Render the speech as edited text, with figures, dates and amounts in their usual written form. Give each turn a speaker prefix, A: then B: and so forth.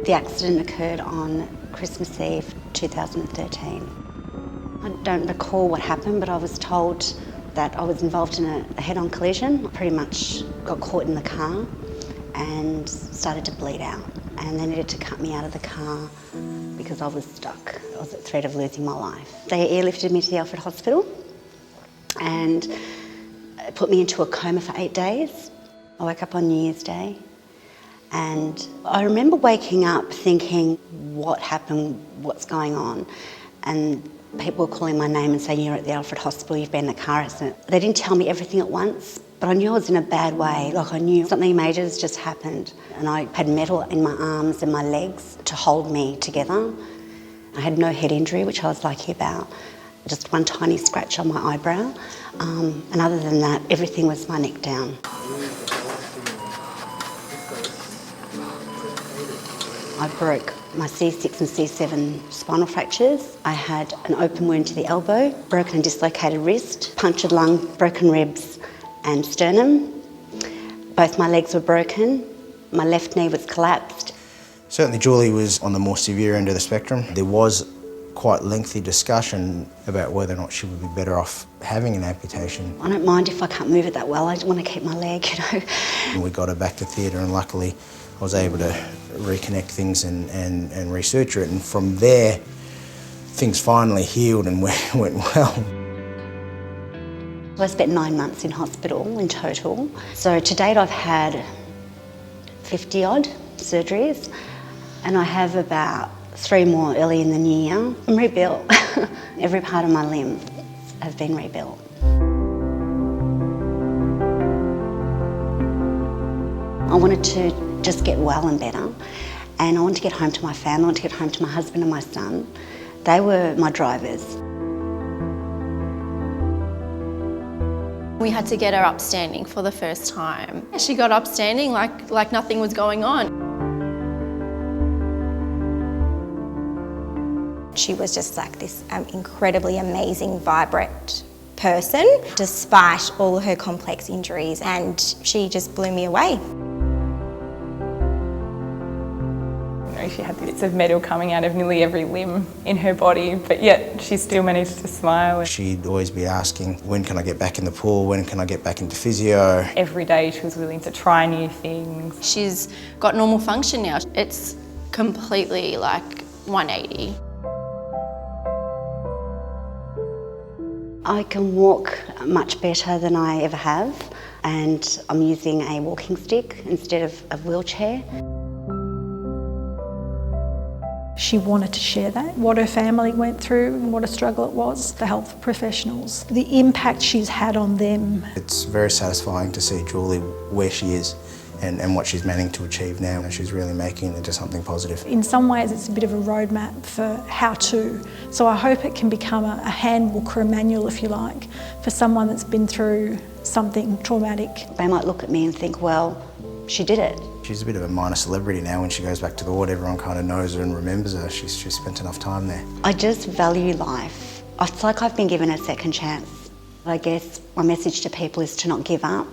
A: The accident occurred on Christmas Eve 2013. I don't recall what happened, but I was told that I was involved in a head-on collision. I pretty much got caught in the car and started to bleed out, and they needed to cut me out of the car because I was stuck. I was at threat of losing my life. They airlifted me to the Alfred Hospital and put me into a coma for 8 days. I woke up on New Year's Day, and I remember waking up thinking, what happened, what's going on? And people were calling my name and saying, you're at the Alfred Hospital, you've been in a car accident. They didn't tell me everything at once, but I knew I was in a bad way. Like, I knew something major has just happened, and I had metal in my arms and my legs to hold me together. I had no head injury, which I was lucky about, just one tiny scratch on my eyebrow. And other than that, everything was my neck down. I broke my C6 and C7 spinal fractures. I had an open wound to the elbow, broken and dislocated wrist, punctured lung, broken ribs and sternum. Both my legs were broken. My left knee was collapsed.
B: Certainly Julie was on the more severe end of the spectrum. There was quite lengthy discussion about whether or not she would be better off having an amputation.
A: I don't mind if I can't move it that well. I just want to keep my leg, you know.
B: And we got her back to theatre, and luckily I was able to reconnect things and research it, and from there things finally healed and went well.
A: I spent 9 months in hospital in total. So to date I've had 50 odd surgeries, and I have about 3 more early in the new year. I'm rebuilt. Every part of my limb has been rebuilt. I wanted to just get well and better, and I wanted to get home to my family, I wanted to get home to my husband and my son. They were my drivers.
C: We had to get her upstanding for the first time. She got upstanding like nothing was going on.
D: She was just like this incredibly amazing, vibrant person, despite all of her complex injuries, and she just blew me away.
E: She had bits of metal coming out of nearly every limb in her body, but yet she still managed to smile.
B: She'd always be asking, when can I get back in the pool, when can I get back into physio?
E: Every day she was willing to try new things.
C: She's got normal function now. It's completely like 180.
A: I can walk much better than I ever have, and I'm using a walking stick instead of a wheelchair.
F: She wanted to share that, what her family went through and what a struggle it was, the health professionals, the impact she's had on them.
B: It's very satisfying to see Julie where she is and what she's managing to achieve now. She's really making it into something positive.
F: In some ways it's a bit of a roadmap for how to, so I hope it can become a handbook or a manual, if you like, for someone that's been through something traumatic.
A: They might look at me and think, well, she did it.
B: She's a bit of a minor celebrity now. When she goes back to the ward, everyone kind of knows her and remembers her. She's spent enough time there.
A: I just value life. It's like I've been given a second chance. I guess my message to people is to not give up.